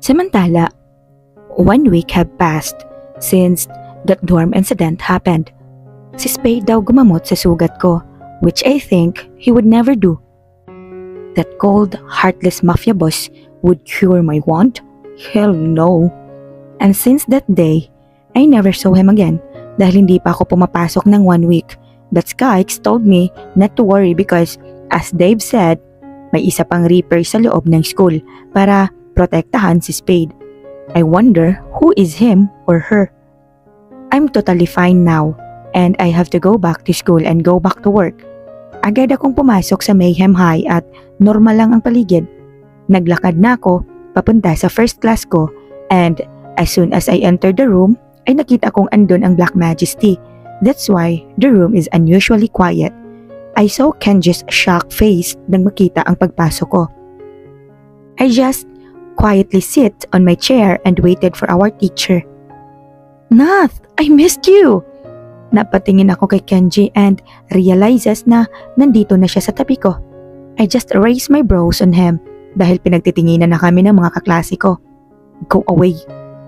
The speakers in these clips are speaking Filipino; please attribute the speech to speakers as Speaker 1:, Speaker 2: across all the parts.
Speaker 1: Samantala, 1 week had passed since that dorm incident happened. Si Spade daw gumamot sa sugat ko, which I think he would never do. That cold, heartless mafia boss would cure my want? Hell no. And since that day, I never saw him again dahil hindi pa ako pumapasok ng 1 week. But Skykes told me not to worry because, as Dave said, may isa pang Reaper sa loob ng school para protektahan si Spade. I wonder who is him or her. I'm totally fine now and I have to go back to school and go back to work. Agad akong pumasok sa Mayhem High at normal lang ang paligid. Naglakad na ako papunta sa first class ko and as soon as I entered the room, ay nakita kong andun ang Black Majesty. That's why the room is unusually quiet. I saw Kenji's shocked face nang makita ang pagpasok ko. I just quietly sit on my chair and waited for our teacher. Nath, I missed you! Napatingin ako kay Kenji and realizes na nandito na siya sa tabi ko. I just raised my brows on him dahil pinagtitinginan na kami ng mga kaklase ko. Go away,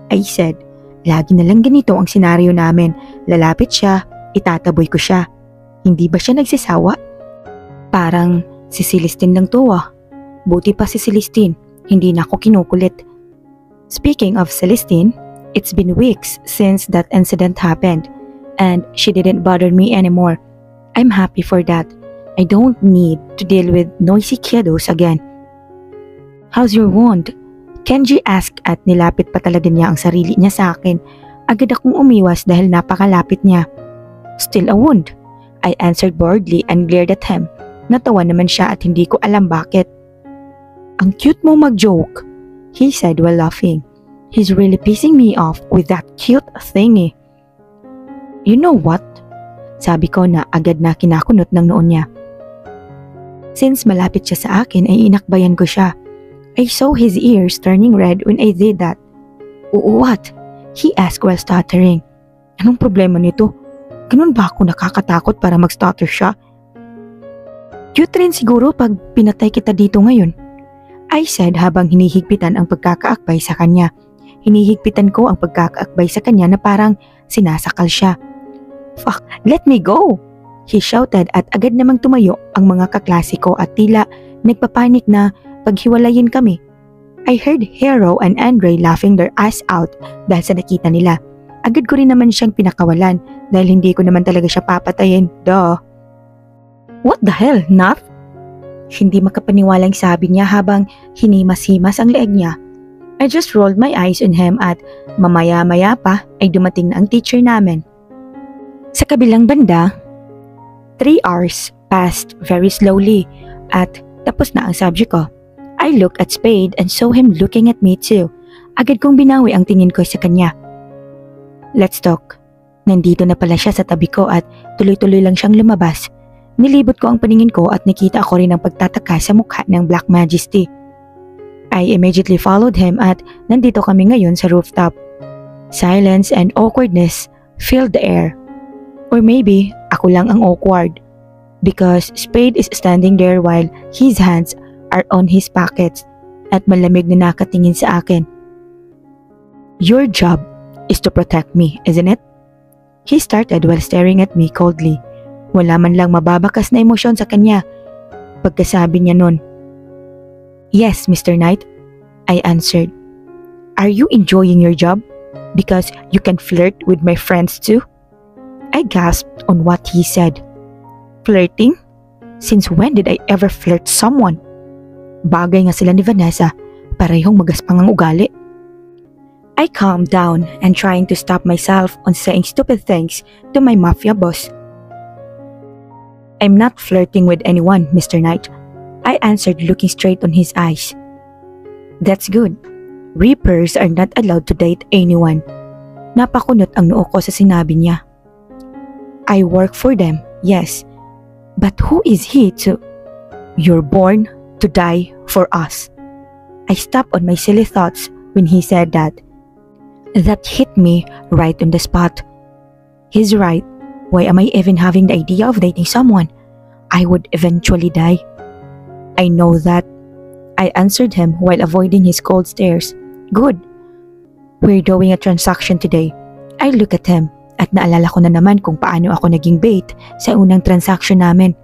Speaker 1: I said. Lagi na lang ganito ang senaryo namin. Lalapit siya, itataboy ko siya. Hindi ba siya nagsisawa? Parang si Celestine lang to ah. Buti pa si Celestine, hindi na ako kinukulit. Speaking of Celestine, it's been weeks since that incident happened and she didn't bother me anymore. I'm happy for that. I don't need to deal with noisy kiddos again. How's your wound? Kenji asked at nilapit pa talaga niya ang sarili niya sa akin. Agad akong umiwas dahil napakalapit niya. Still a wound. I answered boredly and glared at him. Natawa naman siya at hindi ko alam bakit. Ang cute mo mag-joke, he said while laughing. He's really pissing me off with that cute thingy. You know what? Sabi ko na agad na kinakunot ng noon niya. Since malapit siya sa akin ay inakbayan ko siya. I saw his ears turning red when I did that. What? He asked while stuttering. Anong problema nito? Ganun ba ako nakakatakot para mag-stutter siya? Cute rin siguro pag pinatay kita dito ngayon. I said habang hinihigpitan ang pagkakaakbay sa kanya. Hinihigpitan ko ang pagkakaakbay sa kanya na parang sinasakal siya. Fuck, let me go! He shouted at agad namang tumayo ang mga kaklase ko at tila nagpapanik na paghiwalayin kami. I heard Hero and Andre laughing their ass out dahil sa nakita nila. Agad ko rin naman siyang pinakawalan dahil hindi ko naman talaga siya papatayin. Duh. What the hell, Nath? Hindi makapaniwalang sabi niya habang hinimas-himas ang leeg niya. I just rolled my eyes on him at mamaya-maya pa ay dumating na ang teacher namin. Sa kabilang banda, 3 hours passed very slowly at tapos na ang subject ko. I looked at Spade and saw him looking at me too. Agad kong binawi ang tingin ko sa kanya. Let's talk. Nandito na pala siya sa tabi ko at tuloy-tuloy lang siyang lumabas. Nilibot ko ang paningin ko at nakita ko rin ang pagtataka sa mukha ng Black Majesty. I immediately followed him at nandito kami ngayon sa rooftop. Silence and awkwardness filled the air. Or maybe ako lang ang awkward. Because Spade is standing there while his hands are on his pockets at malamig na nakatingin sa akin. Your job is to protect me, isn't it? He started while staring at me coldly. Wala man lang mababakas na emosyon sa kanya. Pagkasabi niya nun, Yes, Mr. Knight, I answered. Are you enjoying your job? Because you can flirt with my friends too? I gasped on what he said. Flirting? Since when did I ever flirt someone? Bagay nga sila ni Vanessa, parehong magaspang ang ugali. I calmed down and trying to stop myself on saying stupid things to my mafia boss. I'm not flirting with anyone, Mr. Knight. I answered looking straight on his eyes. That's good. Reapers are not allowed to date anyone. Napakunot ang noo ko sa sinabi niya. I work for them, yes. But who is he to? You're born to die for us. I stopped on my silly thoughts when he said that. That hit me right on the spot. He's right. Why am I even having the idea of dating someone? I would eventually die. I know that. I answered him while avoiding his cold stares. Good. We're doing a transaction today. I look at him at naalala ko na naman kung paano ako naging bait sa unang transaction namin.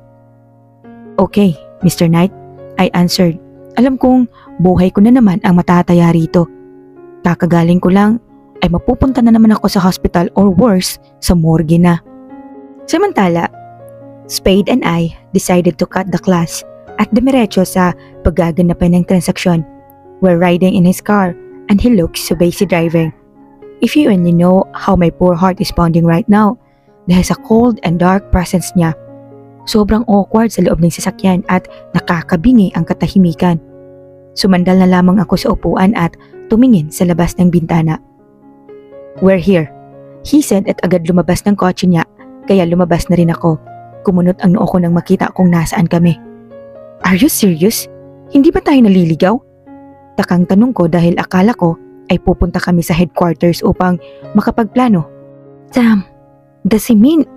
Speaker 1: Okay, Mr. Knight, I answered. Alam kong buhay ko na naman ang matataya rito. Kakagaling ko lang ay mapupunta na naman ako sa hospital or worse, sa morgue na. Samantala, Spade and I decided to cut the class at dumiretso sa paggaganapin ng transaksyon. We're riding in his car and he looks so busy driving. If you only know how my poor heart is pounding right now dahil sa cold and dark presence niya. Sobrang awkward sa loob ng sasakyan at nakakabingi ang katahimikan. Sumandal na lamang ako sa upuan at tumingin sa labas ng bintana. We're here, he said at agad lumabas ng kotse niya kaya lumabas na rin ako. Kumunot ang noo ko nang makita kung nasaan kami. Are you serious? Hindi ba tayo naliligaw? Takang tanong ko dahil akala ko ay pupunta kami sa headquarters upang makapagplano. Sam, does he mean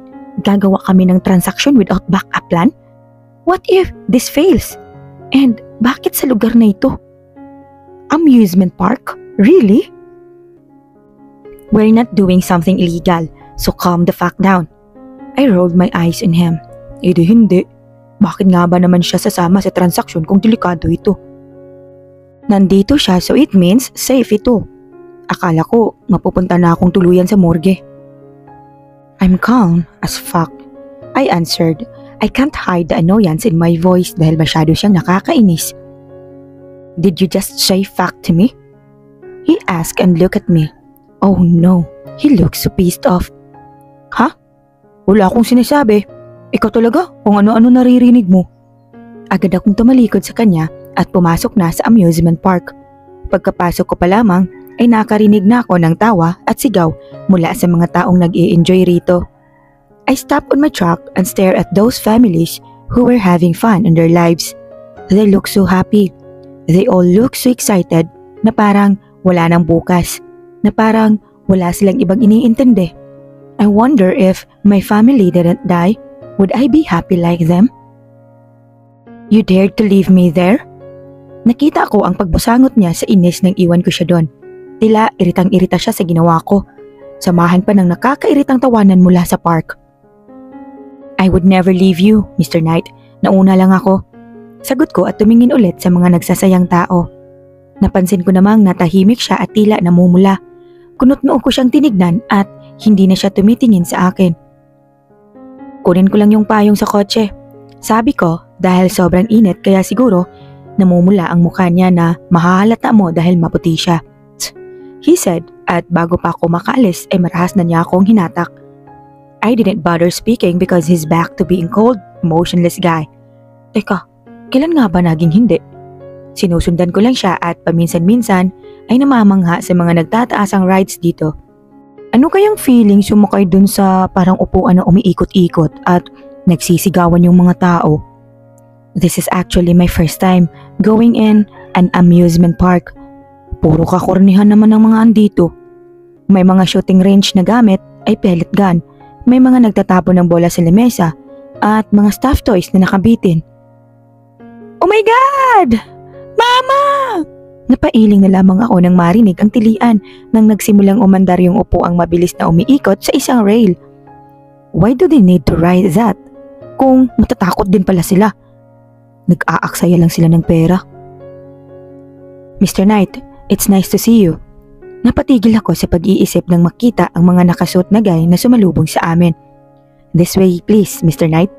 Speaker 1: gagawa kami ng transaction without backup plan? What if this fails? And bakit sa lugar na ito? Amusement park? Really? We're not doing something illegal, so calm the fuck down. I rolled my eyes on him. Hindi. Bakit nga ba naman siya sasama sa transaction kung delikado ito? Nandito siya so it means safe ito. Akala ko mapupunta na akong tuluyan sa morgue. I'm calm as fuck, I answered. I can't hide the annoyance in my voice dahil masyado siyang nakakainis. Did you just say fuck to me? He asked and looked at me. Oh no, he looks so pissed off. Ha? Wala akong sinasabi. Ikaw talaga kung ano-ano naririnig mo. Agad akong tumalikod sa kanya at pumasok na sa amusement park. Pagkapasok ko pa lamang ay nakarinig na ako ng tawa at sigaw mula sa mga taong nag-i-enjoy rito. I stopped on my truck and stared at those families who were having fun in their lives. They look so happy. They all look so excited na parang wala nang bukas, na parang wala silang ibang iniintindi. I wonder if my family didn't die, would I be happy like them? You dared to leave me there? Nakita ko ang pagbusangot niya sa inis nang iwan ko siya doon. Tila iritang-irita siya sa ginawa ko. Samahan pa ng nakakairitang tawanan mula sa park. I would never leave you, Mr. Knight. Nauna lang ako. Sagot ko at tumingin ulit sa mga nagsasayang tao. Napansin ko namang natahimik siya at tila namumula. Kunot-noo ko siyang tinignan at hindi na siya tumitingin sa akin. Kunin ko lang yung payong sa kotse. Sabi ko dahil sobrang init kaya siguro namumula ang mukha niya na mahahalata mo dahil maputi siya. He said at bago pa ako makaalis ay marahas na niya akong hinatak. I didn't bother speaking because he's back to being cold, motionless guy. Teka, kailan nga ba naging hindi? Sinusundan ko lang siya at paminsan-minsan ay namamangha sa mga nagtataasang rides dito. Ano kayang feeling sumakay dun sa parang upuan na umiikot-ikot at nagsisigawan yung mga tao? This is actually my first time going in an amusement park. Puro kakornihan naman ng mga andito. May mga shooting range na gamit ay pellet gun. May mga nagtatapon ng bola sa lamesa at mga stuffed toys na nakabitin. Oh my God! Mama! Napailing na lamang ako nang marinig ang tilian nang nagsimulang umandar yung upuang mabilis na umiikot sa isang rail. Why do they need to ride that? Kung matatakot din pala sila. Nag-aaksaya lang sila ng pera. Mr. Knight, it's nice to see you. Napatigil ako sa pag-iisip nang makita ang mga nakasuot na guy na sumalubong sa amin. This way please, Mr. Knight.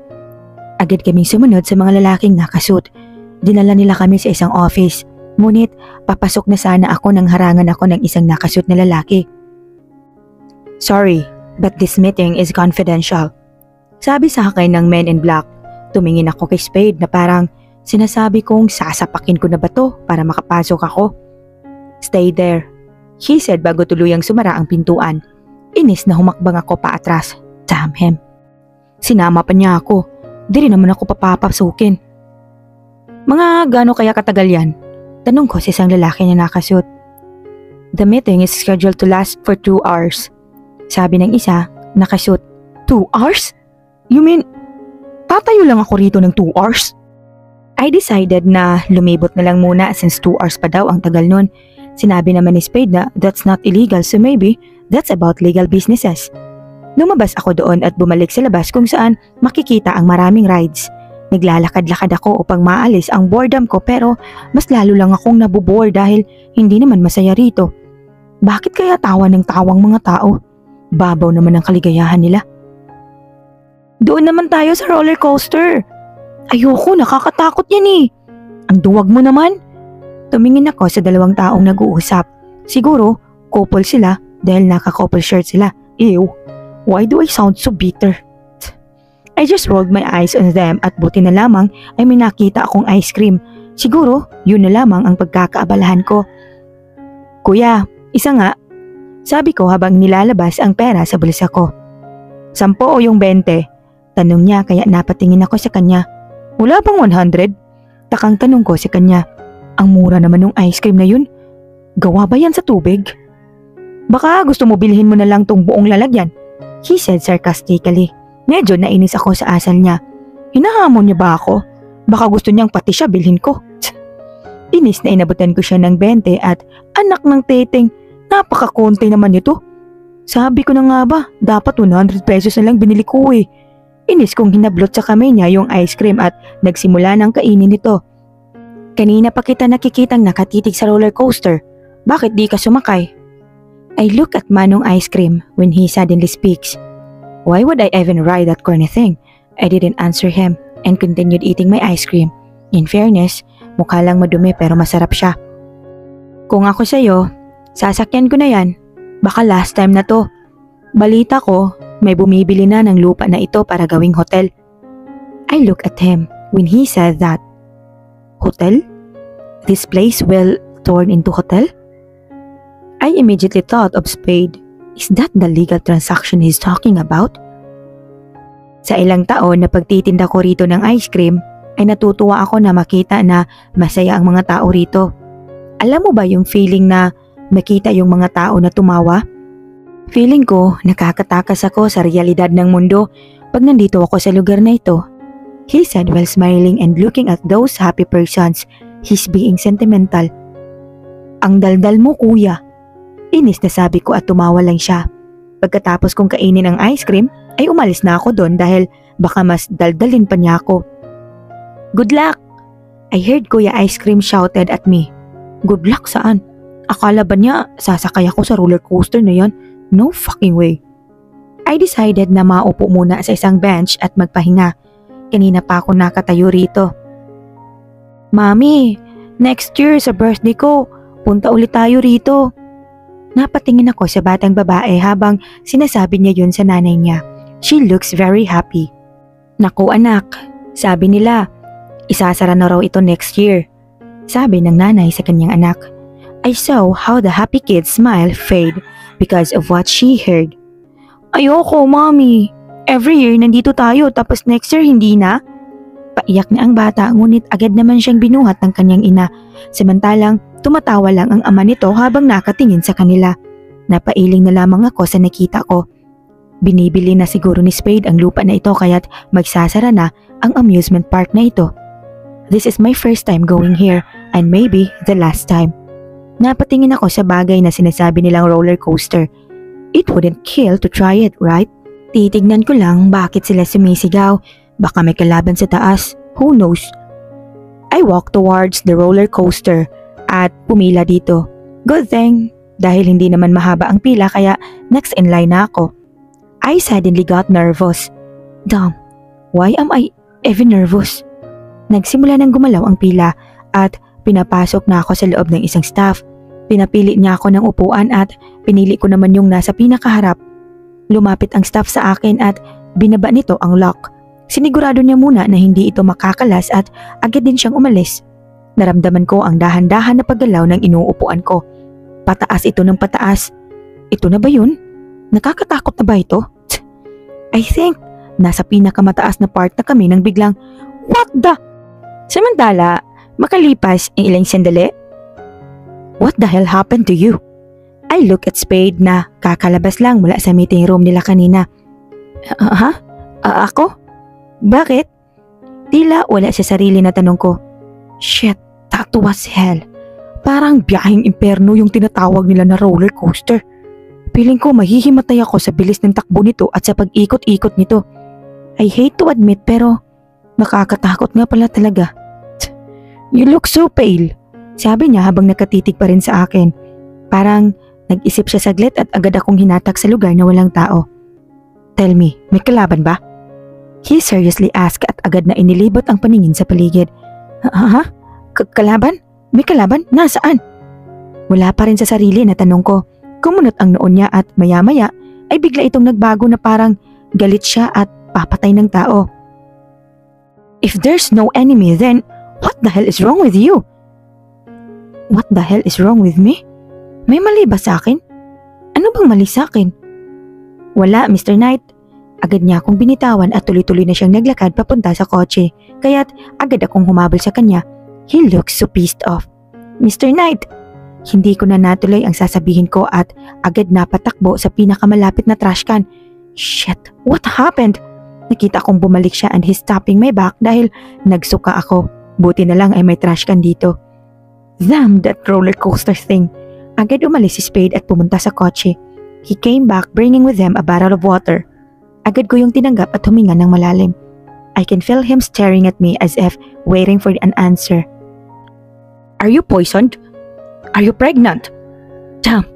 Speaker 1: Agad kaming sumunod sa mga lalaking nakasuot. Dinala nila kami sa isang office. Ngunit papasok na sana ako nang harangan ako ng isang nakasuot na lalaki. Sorry, but this meeting is confidential. Sabi sa akin ng men in black. Tumingin ako kay Spade na parang sinasabi kong sasapakin ko na ba to para makapasok ako. Stay there, he said bago tuluyang sumara ang pintuan. Inis na humakbang ako paatras. Damn him. Sinama pa niya ako. Di rin naman ako papapasukin. Mga gaano kaya katagal yan? Tanong ko sa isang lalaki na nakasuot. The meeting is scheduled to last for 2 hours. Sabi ng isa, nakasuot. 2 hours? You mean, tatayo lang ako rito ng 2 hours? I decided na lumibot na lang muna since 2 hours pa daw ang tagal nun. sinabi naman ni Spade na that's not illegal, so maybe that's about legal businesses. Lumabas ako doon at bumalik sa labas kung saan makikita ang maraming rides. Naglalakad-lakad ako upang maalis ang boredom ko, pero mas lalo lang akong nabobore dahil hindi naman masaya rito. Bakit kaya tawa ng tawang mga tao? Babaw naman ang kaligayahan nila. Doon naman tayo sa roller coaster. Ayoko, nakakatakot yan eh. Ang duwag mo naman. Tumingin ako sa dalawang taong nag-uusap. Siguro, couple sila dahil naka-couple shirt sila. Ew, why do I sound so bitter? I just rolled my eyes on them at buti na lamang ay may nakita akong ice cream. Siguro, yun na lamang ang pagkakaabalahan ko. Kuya, isa nga. Sabi ko habang nilalabas ang pera sa bulsa ko. 10 o yung 20? Tanong niya kaya napatingin ako sa kanya. Wala bang 100? Takang tanong ko sa kanya. Ang mura naman ng ice cream na yun. Gawa ba yan sa tubig? Baka gusto mo bilhin mo na lang tong buong lalagyan, he said sarcastically. Medyo nainis ako sa asal niya. Hinahamon niya ba ako? Baka gusto niyang pati siya bilhin ko. Inis na inabutan ko siya ng 20 at anak ng teteng, napakakonti naman nito. Sabi ko na nga ba, dapat 100 pesos na lang binili ko eh. Inis kong hinablot sa kamay niya yung ice cream at nagsimula ng kainin nito. Kanina pa kita nakikitang nakatitig sa roller coaster. Bakit di ka sumakay? I look at Manong ice cream when he suddenly speaks. Why would I even ride that corny thing? I didn't answer him and continued eating my ice cream. In fairness, mukha lang madumi pero masarap siya. Kung ako sa'yo, sasakyan ko na yan. Baka last time na to. Balita ko, may bumibili na ng lupa na ito para gawing hotel. I look at him when he said that. Hotel? This place will turn into hotel? I immediately thought of Spade. Is that the legal transaction he's talking about? Sa ilang taon na pagtitinda ko rito ng ice cream, ay natutuwa ako na makita na masaya ang mga tao rito. Alam mo ba yung feeling na makita yung mga tao na tumawa? Feeling ko nakakatakas ako sa realidad ng mundo pag nandito ako sa lugar na ito. He said while smiling and looking at those happy persons. He's being sentimental. Ang daldal mo kuya. Inis na sabi ko at tumawa lang siya. Pagkatapos kong kainin ang ice cream ay umalis na ako doon dahil baka mas daldalin pa niya ako. Good luck! I heard Kuya Ice Cream shouted at me. Good luck saan? Akala ba niya sasakay ako sa roller coaster na yan? No fucking way. I decided na maupo muna sa isang bench at magpahinga. Kanina pa ako nakatayo rito. Mami, next year sa birthday ko, punta ulit tayo rito. Napatingin ako sa batang babae habang sinasabi niya yun sa nanay niya. She looks very happy. Naku anak, sabi nila, isasara na raw ito next year. Sabi ng nanay sa kanyang anak. I saw how the happy kid's smile fade because of what she heard. Ayoko, Mommy. Every year nandito tayo tapos next year hindi na. Paiyak na ang bata ngunit agad naman siyang binuhat ng kanyang ina. Samantalang tumatawa lang ang ama nito habang nakatingin sa kanila. Napailing na lamang ako sa nakita ko. Binibili na siguro ni Spade ang lupa na ito kaya't magsasara na ang amusement park na ito. This is my first time going here and maybe the last time. Napatingin ako sa bagay na sinasabi nilang roller coaster. It wouldn't kill to try it, right? Titignan ko lang bakit sila sumisigaw. Baka may kalaban sa taas. Who knows? I walked towards the roller coaster at pumila dito. Good thing, dahil hindi naman mahaba ang pila kaya next in line na ako. I suddenly got nervous. Damn, why am I even nervous? Nagsimula nang gumalaw ang pila at pinapasok na ako sa loob ng isang staff. Pinapili niya ako ng upuan at pinili ko naman yung nasa pinakaharap. Lumapit ang staff sa akin at binaba nito ang lock. Sinigurado niya muna na hindi ito makakalas at agad din siyang umalis. Naramdaman ko ang dahan-dahan na paggalaw ng inuupuan ko. Pataas ito ng pataas. Ito na ba yun? Nakakatakot na ba ito? I think nasa pinakamataas na part na kami nang biglang, what the? Samantala, makalipas ang ilang sandali. What the hell happened to you? I look at Spade na kakalabas lang mula sa meeting room nila kanina. Ako? Bakit? Tila wala sa sarili na tanong ko. Shit, that was hell. Parang biyaheng imperno yung tinatawag nila na roller coaster. Feeling ko mahihimatay ako sa bilis ng takbo nito at sa pag-ikot-ikot nito. I hate to admit pero nakakatakot nga pala talaga. You look so pale, sabi niya habang nakatitig pa rin sa akin. Parang nag-isip siya saglit at agad akong hinatak sa lugar na walang tao. Tell me, may kalaban ba? He seriously asked at agad na inilibot ang paningin sa paligid. Ha? Kalaban? May kalaban? Nasaan? Wala pa rin sa sarili na tanong ko. Kumunot ang noon niya at maya-maya ay bigla itong nagbago na parang galit siya at papatay ng tao. If there's no enemy then what the hell is wrong with you? What the hell is wrong with me? May mali ba sa akin? Ano bang mali sa akin? Wala, Mr. Knight. Agad niya akong binitawan at tuloy-tuloy na siyang naglakad papunta sa kotse. Kaya't agad akong humabol sa kanya. He looks so pissed off. Mr. Knight! Hindi ko na natuloy ang sasabihin ko at agad na patakbo sa pinakamalapit na trash can. Shit! What happened? Nakita kong bumalik siya and he's tapping my back dahil nagsuka ako. Buti na lang ay may trash can dito. Damn that roller coaster thing! Agad umalis si Spade at pumunta sa kotse. He came back bringing with him a bottle of water. Agad ko yung tinanggap at huminga ng malalim. I can feel him staring at me as if waiting for an answer. Are you poisoned? Are you pregnant? Damn!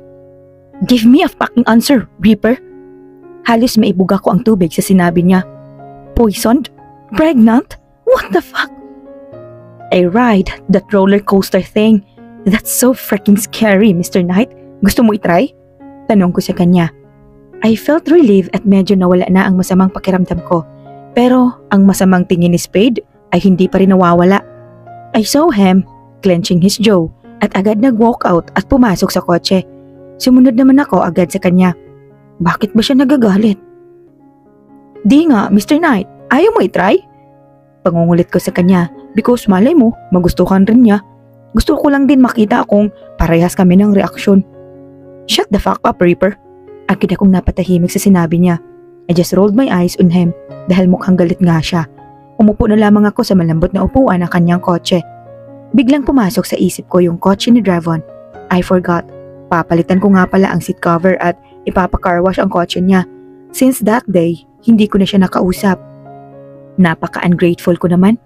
Speaker 1: Give me a fucking answer, Reaper. Halos maibuga ko ang tubig sa sinabi niya. Poisoned? Pregnant? What the fuck? I ride that roller coaster thing. That's so freaking scary, Mr. Knight. Gusto mo itry? Tanong ko sa kanya. I felt relieved at medyo nawala na ang masamang pakiramdam ko. Pero ang masamang tingin ni Spade ay hindi pa rin nawawala. I saw him clenching his jaw at agad nag-walk out at pumasok sa kotse. Sumunod naman ako agad sa kanya. Bakit ba siya nagagalit? Di nga, Mr. Knight, ayaw mo itry? Pangungulit ko sa kanya because malay mo, magustuhan rin niya. Gusto ko lang din makita kung parehas kami ng reaksyon. Shut the fuck up, Reaper. Agad akong napatahimik sa sinabi niya. I just rolled my eyes on him dahil mukhang galit nga siya. Umupo na lamang ako sa malambot na upuan ng kanyang kotse. Biglang pumasok sa isip ko yung kotse ni Drevon. I forgot. Papalitan ko nga pala ang seat cover at ipapa-carwash ang kotse niya. Since that day, hindi ko na siya nakausap. Napaka-ungrateful ko naman.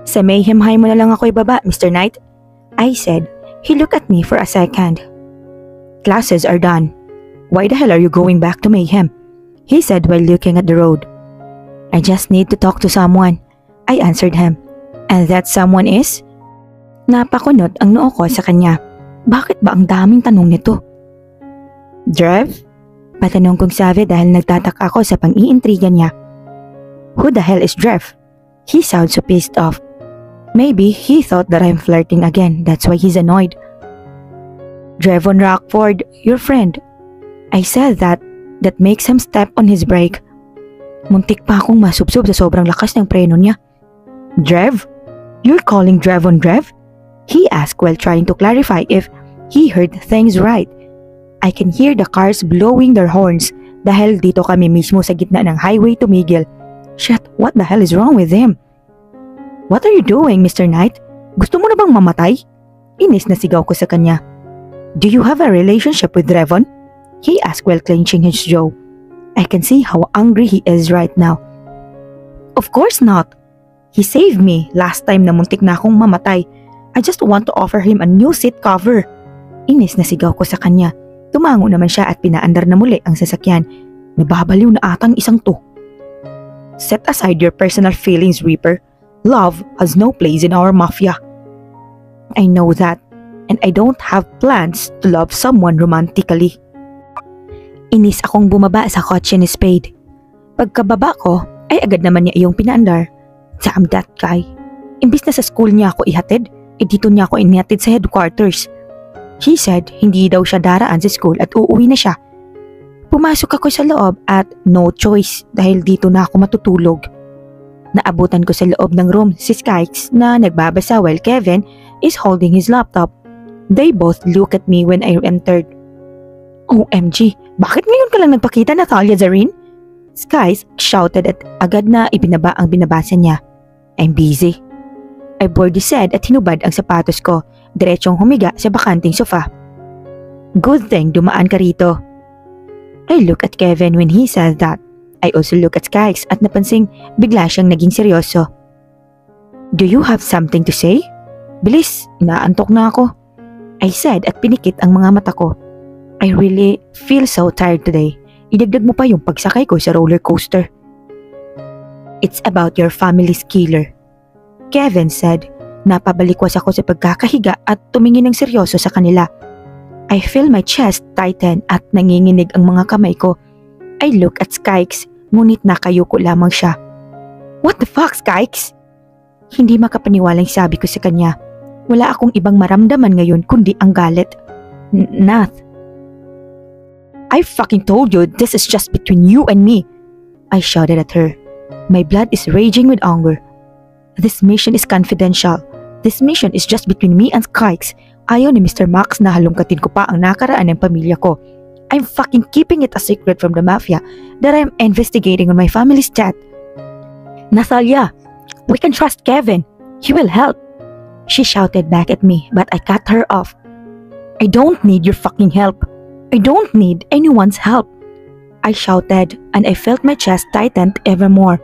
Speaker 1: Sa Mayhem High mo na lang ako ibaba, Mr. Knight. I said. He looked at me for a second. Classes are done. Why the hell are you going back to Mayhem? He said while looking at the road. I just need to talk to someone. I answered him. And that someone is? Napakunot ang noo ko sa kanya. Bakit ba ang daming tanong nito? Drev? Patanong kong sabi dahil nagtataka ako sa pang-iintriga niya. Who the hell is Drev? He sounds so pissed off. Maybe he thought that I'm flirting again. That's why he's annoyed. Drevon Rockford, your friend. I said that makes him step on his brake. Muntik pa akong masubsob sa sobrang lakas ng preno niya. Drev? You're calling Drevon Drev? He asked while trying to clarify if he heard things right. I can hear the cars blowing their horns dahil dito kami mismo sa gitna ng highway tumigil. Shit, what the hell is wrong with him? What are you doing, Mr. Knight? Gusto mo na bang mamatay? Inis na sigaw ko sa kanya. Do you have a relationship with Drevon? He asked while clenching his jaw. I can see how angry he is right now. Of course not. He saved me last time na muntik na akong mamatay. I just want to offer him a new seat cover. Inis na sigaw ko sa kanya. Tumango naman siya at pinaandar na muli ang sasakyan. Nababaliw na atang isang to. Set aside your personal feelings, Reaper. Love has no place in our mafia. I know that, and I don't have plans to love someone romantically. Inis akong bumaba sa kotse ni Spade. Pagkababa ko, ay agad naman niya iyong pinaandar. Damn that guy. Imbis na sa school niya ako ihatid, dito niya ako inihatid sa headquarters. He said hindi daw siya daraan sa school at uuwi na siya. Pumasok ako sa loob at no choice dahil dito na ako matutulog. Naabutan ko sa loob ng room si Skykes na nagbabasa while Kevin is holding his laptop. They both look at me when I entered. OMG, bakit ngayon ka lang nagpakita, Natalia Zarin? Skykes shouted at agad na ibinaba ang binabasa niya. I'm busy. I boldly said at hinubad ang sapatos ko diretsong humiga sa bakanting sofa. Good thing dumaan ka rito. I look at Kevin when he says that. I also look at Skykes at napansing bigla siyang naging seryoso. Do you have something to say? Bilis, inaantok na ako. I said at pinikit ang mga mata ko. I really feel so tired today. Idagdag mo pa yung pagsakay ko sa roller coaster. It's about your family's killer. Kevin said. Napabalikwas ako sa pagkakahiga at tumingin ng seryoso sa kanila. I feel my chest tighten at nanginginig ang mga kamay ko. I look at Skykes, ngunit nakayuko lamang siya. What the fuck, Skykes? Hindi makapaniwalang sabi ko sa kanya. Wala akong ibang maramdaman ngayon kundi ang galit. Nath. I fucking told you this is just between you and me. I shouted at her. My blood is raging with anger. This mission is confidential. This mission is just between me and Skykes. Ayaw ni Mr. Max na halongkatin ko pa ang nakaraan ng pamilya ko. I'm fucking keeping it a secret from the mafia that I'm investigating on my family's death. Nathalia, we can trust Kevin. He will help. She shouted back at me, but I cut her off. I don't need your fucking help. I don't need anyone's help. I shouted and I felt my chest tightened ever more.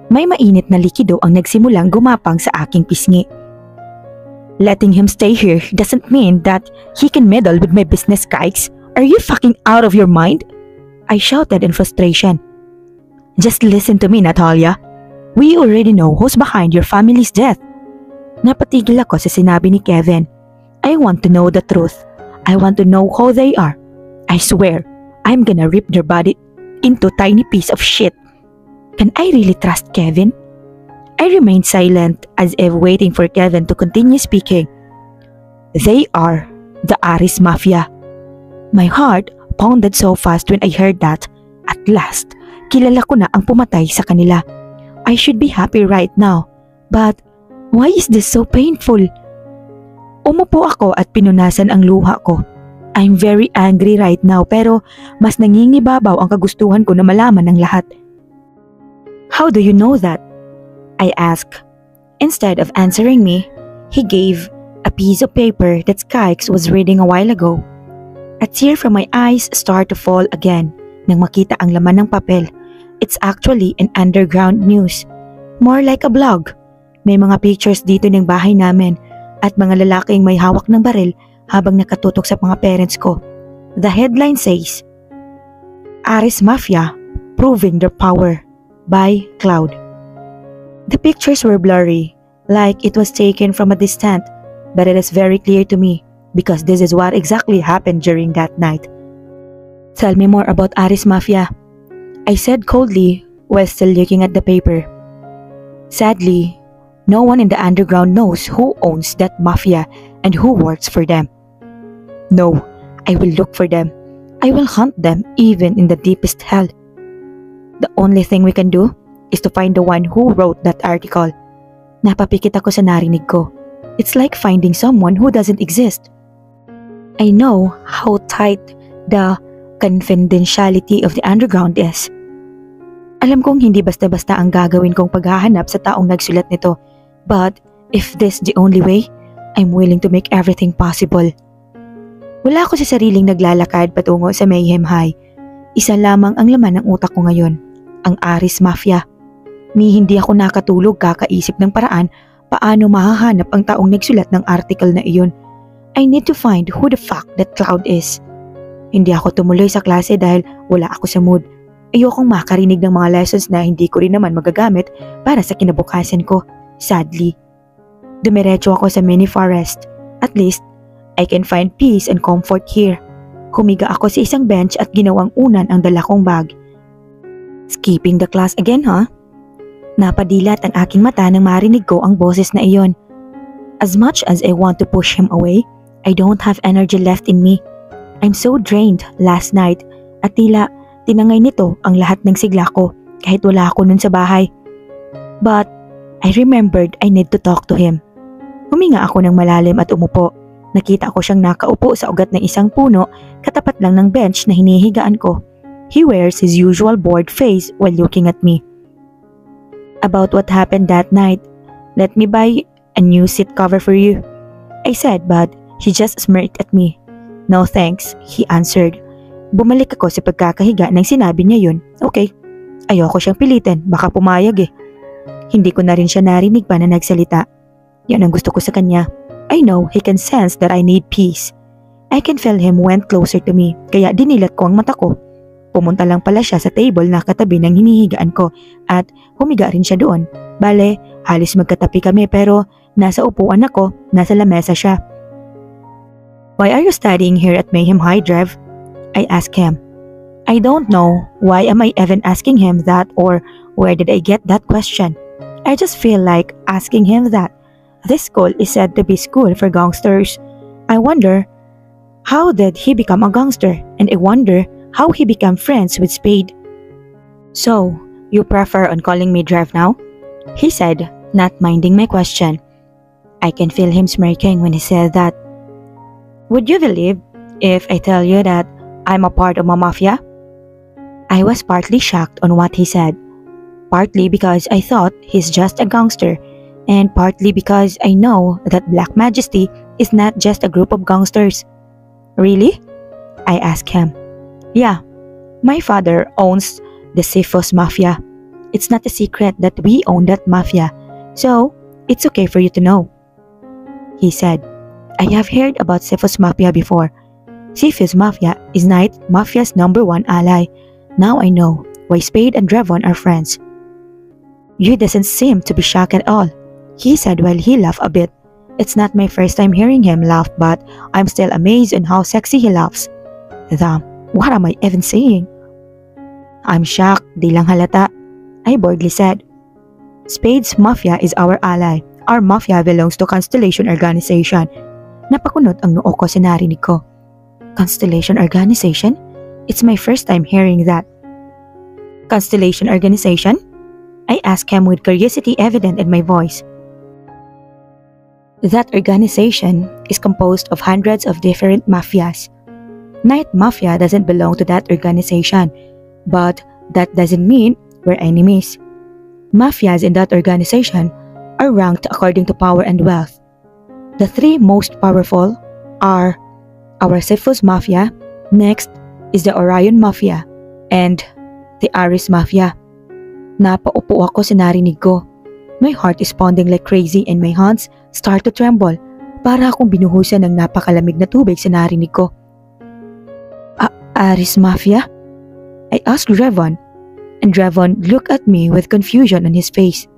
Speaker 1: May mainit na likido ang nagsimulang gumapang sa aking pisngi. Letting him stay here doesn't mean that he can meddle with my business, Skykes. Are you fucking out of your mind? I shouted in frustration. Just listen to me, Natalia. We already know who's behind your family's death. Napatigil ako sa sinabi ni Kevin. I want to know the truth. I want to know who they are. I swear, I'm gonna rip their body into tiny piece of shit. Can I really trust Kevin? I remained silent as if waiting for Kevin to continue speaking. They are the Aris Mafia. My heart pounded so fast when I heard that. At last, kilala ko na ang pumatay sa kanila. I should be happy right now. But why is this so painful? Umupo ako at pinunasan ang luha ko. I'm very angry right now pero mas nangingibabaw ang kagustuhan ko na malaman ng lahat. How do you know that? I asked. Instead of answering me, he gave a piece of paper that Skykes was reading a while ago. A tear from my eyes started to fall again nang makita ang laman ng papel. It's actually an underground news. More like a blog. May mga pictures dito ng bahay namin at mga lalaking may hawak ng baril habang nakatutok sa mga parents ko. The headline says, Aris Mafia Proving Their Power by Cloud. The pictures were blurry, like it was taken from a distance, but it is very clear to me because this is what exactly happened during that night. Tell me more about Aris Mafia, I said coldly while still looking at the paper. Sadly, no one in the underground knows who owns that mafia and who works for them. No, I will look for them. I will hunt them even in the deepest hell. The only thing we can do is to find the one who wrote that article. Napapikit ako sa narinig ko. It's like finding someone who doesn't exist. I know how tight the confidentiality of the underground is. Alam kong hindi basta-basta ang gagawin kong paghahanap sa taong nagsulat nito. But if this the only way, I'm willing to make everything possible. Wala ako sa sariling naglalakad patungo sa Mayhem High. Isa lamang ang laman ng utak ko ngayon, ang Aris Mafia. Ni hindi ako nakatulog kakaisip ng paraan paano mahahanap ang taong nagsulat ng article na iyon. I need to find who the fuck that Cloud is. Hindi ako tumuloy sa klase dahil wala ako sa mood. Ayokong makarinig ng mga lessons na hindi ko rin naman magagamit para sa kinabukasan ko, sadly. Dumiretso ako sa mini forest. At least, I can find peace and comfort here. Humiga ako sa isang bench at ginawang unan ang dala kong bag. Skipping the class again, huh? Napadilat ang aking mata nang marinig ko ang boses na iyon. As much as I want to push him away, I don't have energy left in me. I'm so drained last night at tila tinangay nito ang lahat ng sigla ko kahit wala ako nun sa bahay. But I remembered I need to talk to him. Huminga ako ng malalim at umupo. Nakita ko siyang nakaupo sa ugat ng isang puno katapat lang ng bench na hinihigaan ko. He wears his usual bored face while looking at me. About what happened that night, let me buy a new seat cover for you. I said, but he just smirked at me. No thanks, he answered. Bumalik ako sa pagkakahiga nang sinabi niya yun. Okay, ayoko siyang pilitin, baka pumayag eh. Hindi ko na rin siya narinig pa na nagsalita. Yan ang gusto ko sa kanya. I know he can sense that I need peace. I can feel him went closer to me, kaya dinilat ko ang mata ko. Pumunta lang pala siya sa table na katabi ng hinihigaan ko at humiga rin siya doon. Bale, halos magkatapi kami pero nasa upuan ako, nasa lamesa siya. Why are you studying here at Mayhem High Drive? I asked him. I don't know why am I even asking him that or where did I get that question. I just feel like asking him that. This school is said to be school for gangsters. I wonder, how did he become a gangster? And I wonder how he became friends with Spade. So, you prefer on calling me Drive now? He said, not minding my question. I can feel him smirking when he said that. Would you believe if I tell you that I'm a part of a mafia? I was partly shocked on what he said. Partly because I thought he's just a gangster, and partly because I know that Black Majesty is not just a group of gangsters. Really? I asked him. Yeah, my father owns the Sifos Mafia. It's not a secret that we own that mafia, so it's okay for you to know. He said, I have heard about Sifos Mafia before. Sifos Mafia is Night Mafia's #1 ally. Now I know why Spade and Drevon are friends. You doesn't seem to be shocked at all, he said while he laughed a bit. It's not my first time hearing him laugh, but I'm still amazed on how sexy he laughs. Damn, what am I even saying? I'm shocked, di lang halata, I boldly said. Spade's Mafia is our ally. Our mafia belongs to Constellation Organization. Napakunot ang noo ko sa narinig ko. Constellation Organization? It's my first time hearing that. Constellation Organization? I asked him with curiosity evident in my voice. That organization is composed of hundreds of different mafias. Night Mafia doesn't belong to that organization, but that doesn't mean we're enemies. Mafias in that organization are ranked according to power and wealth. The three most powerful are our Sifos Mafia, next is the Orion Mafia, and the Aris Mafia. Napaupo ako sa narinig ko. My heart is pounding like crazy and my hands start to tremble para akong binuhusan ng napakalamig na tubig sa narinig ko. Aris Mafia? I asked Drevon, and Drevon looked at me with confusion on his face.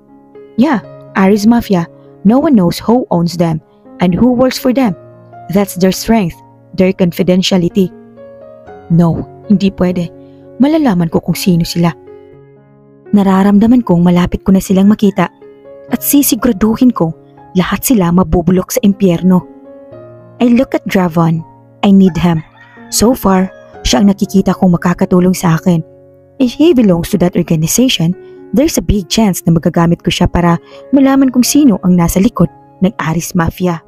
Speaker 1: Yeah, Aris Mafia. No one knows who owns them and who works for them. That's their strength, their confidentiality. No, hindi pwede. Malalaman ko kung sino sila. Nararamdaman kong malapit ko na silang makita at sisiguraduhin ko lahat sila mabubulok sa impyerno. I look at Drevon. I need him. So far, siya ang nakikita kong makakatulong sa akin. If he belongs to that organization, there's a big chance na magagamit ko siya para malaman kung sino ang nasa likod ng Aris Mafia.